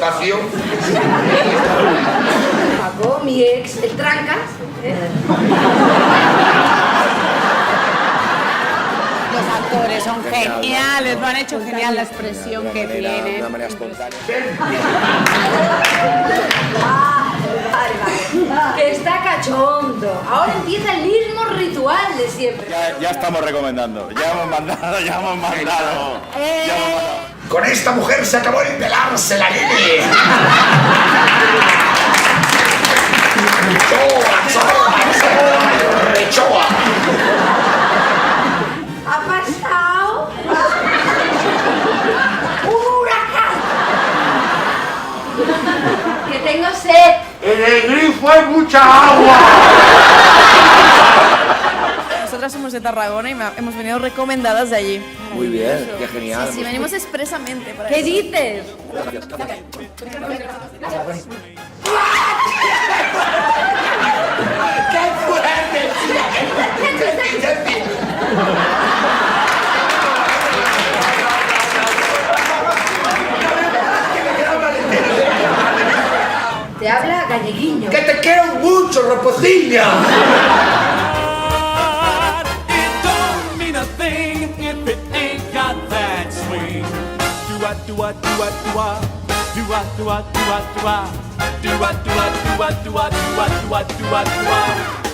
vacío. Paco, mi ex, el Trancas. Los actores son geniales, lo han hecho genial, la expresión que tienen. De una manera espontánea. Vale. Que está cachondo. Ahora empieza el mismo ritual de siempre. Ya estamos recomendando. Ya hemos mandado. Con esta mujer se acabó el pelarse la nene. Rechoa. Ha pasado un huracán. Que tengo sed. En el grifo hay mucha agua. Nosotras somos de Tarragona y hemos venido recomendadas de allí. Muy bien, qué genial. Sí, venimos expresamente para ¿Qué eso. dices? Te habla galleguiño. ¡Que te quiero mucho, Ropocilla! It don't mean a thing if it ain't got that swing. Do-a, do-a, do-a, do-a. Do-a, do-a, do-a, do-a. Do-a, do-a, do-a, do-a, do-a, do-a, do-a, do-a.